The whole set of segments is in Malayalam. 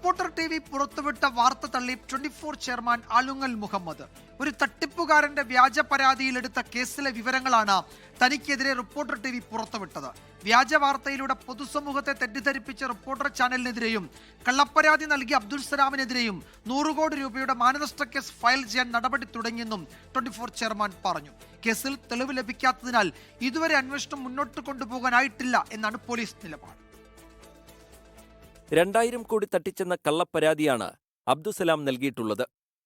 റിപ്പോർട്ടർ ടിവി പുറത്തുവിട്ട വാർത്ത തള്ളി 24 ചെയർമാൻ ആലുങ്ങൽ മുഹമ്മദ്. ഒരു തട്ടിപ്പുകാരന്റെ വ്യാജ പരാതിയിലെടുത്ത കേസിലെ വിവരങ്ങളാണ് തനിക്കെതിരെ റിപ്പോർട്ടർ ടിവി പുറത്തുവിട്ടത്. വ്യാജ വാർത്തയിലൂടെ പൊതുസമൂഹത്തെ തെറ്റിദ്ധരിപ്പിച്ച റിപ്പോർട്ടർ ചാനലിനെതിരെയും കള്ളപ്പരാതി നൽകിയ അബ്ദുൽ സലാമിനെതിരെയും 100 കോടി രൂപയുടെ മാനനഷ്ട കേസ് ഫയൽ ചെയ്യാൻ നടപടി തുടങ്ങിയെന്നും 24 ചെയർമാൻ പറഞ്ഞു. കേസിൽ തെളിവ് ലഭിക്കാത്തതിനാൽ ഇതുവരെ അന്വേഷണം മുന്നോട്ട് കൊണ്ടുപോകാനായിട്ടില്ല എന്നാണ് പോലീസ് നിലപാട്. 2000 കോടി തട്ടിച്ചെന്ന കള്ളപ്പരാതിയാണ് അബ്ദുസലാം നൽകിയിട്ടുള്ളത്.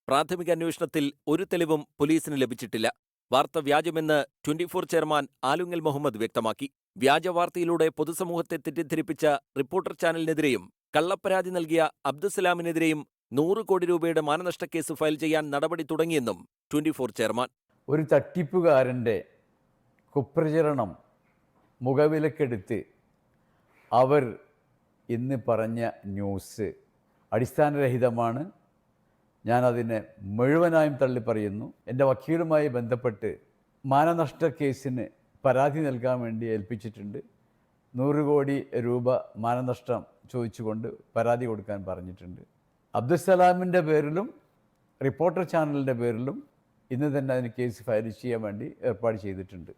പ്രാഥമിക അന്വേഷണത്തിൽ ഒരു തെളിവും പോലീസിന് ലഭിച്ചിട്ടില്ല. വാർത്ത വ്യാജമെന്ന് 24 ചെയർമാൻ ആലുങ്ങൽ മുഹമ്മദ് വ്യക്തമാക്കി. വ്യാജ വാർത്തയിലൂടെ പൊതുസമൂഹത്തെ തെറ്റിദ്ധരിപ്പിച്ച റിപ്പോർട്ടർ ചാനലിനെതിരെയും കള്ളപ്പരാതി നൽകിയ അബ്ദുസലാമിനെതിരെയും 100 കോടി രൂപയുടെ മാനനഷ്ട കേസ് ഫയൽ ചെയ്യാൻ നടപടി തുടങ്ങിയെന്നും 24 ചെയർമാൻ. ഒരു തട്ടിപ്പുകാരൻ്റെ കുപ്രചരണം മുഖവിലക്കെടുത്ത് അവർ ഇന്ന് പറഞ്ഞ ന്യൂസ് അടിസ്ഥാനരഹിതമാണ്. ഞാനതിനെ മുഴുവനായും തള്ളിപ്പറയുന്നു. എൻ്റെ വക്കീലുമായി ബന്ധപ്പെട്ട് മാനനഷ്ട കേസിന് പരാതി നൽകാൻ വേണ്ടി ഏൽപ്പിച്ചിട്ടുണ്ട്. 100 കോടി രൂപ മാനനഷ്ടം ചോദിച്ചുകൊണ്ട് പരാതി കൊടുക്കാൻ പറഞ്ഞിട്ടുണ്ട്. അബ്ദുസലാമിൻ്റെ പേരിലും റിപ്പോർട്ടർ ചാനലിൻ്റെ പേരിലും ഇന്ന് തന്നെ അതിന് കേസ് ഫയൽ ചെയ്യാൻ വേണ്ടി ഏർപ്പാട് ചെയ്തിട്ടുണ്ട്.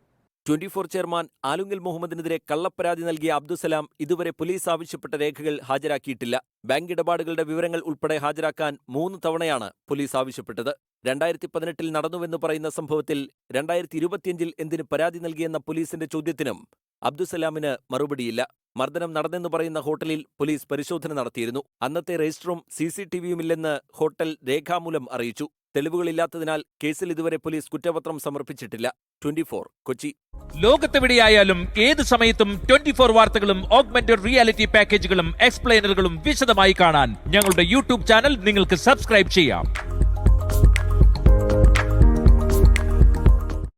24 ചെയർമാൻ ആലുങ്ങൽ മുഹമ്മദിനെതിരെ കള്ളപ്പരാതി നൽകിയ അബ്ദുസലാം ഇതുവരെ പോലീസ് ആവശ്യപ്പെട്ട രേഖകൾ ഹാജരാക്കിയിട്ടില്ല. ബാങ്ക് ഇടപാടുകളുടെ വിവരങ്ങൾ ഉൾപ്പെടെ ഹാജരാക്കാൻ 3 തവണയാണ് പോലീസ് ആവശ്യപ്പെട്ടത്. 2018 നടന്നുവെന്ന് പറയുന്ന സംഭവത്തിൽ 2025 എന്തിന് പരാതി നൽകിയെന്ന പോലീസിന്റെ ചോദ്യത്തിനും അബ്ദുസലാമിന് മറുപടിയില്ല. മർദ്ദനം നടന്നെന്ന് പറയുന്ന ഹോട്ടലിൽ പോലീസ് പരിശോധന നടത്തിയിരുന്നു. അന്നത്തെ രജിസ്റ്ററും CCTVയുമില്ലെന്ന് ഹോട്ടൽ രേഖാമൂലം അറിയിച്ചു. തെളിവുകളില്ലാത്തതിനാൽ കേസിൽ ഇതുവരെ പോലീസ് കുറ്റപത്രം സമർപ്പിച്ചിട്ടില്ല. 24 കൊച്ചി. ലോകത്തെവിടെയായാലും ഏത് സമയത്തും 24 വാർത്തകളും ഓഗ്മെന്റഡ് റിയാലിറ്റി പാക്കേജുകളും എക്സ്പ്ലെയിനറുകളും വിശദമായി കാണാൻ ഞങ്ങളുടെ യൂട്യൂബ് ചാനൽ നിങ്ങൾക്ക് സബ്സ്ക്രൈബ് ചെയ്യാം.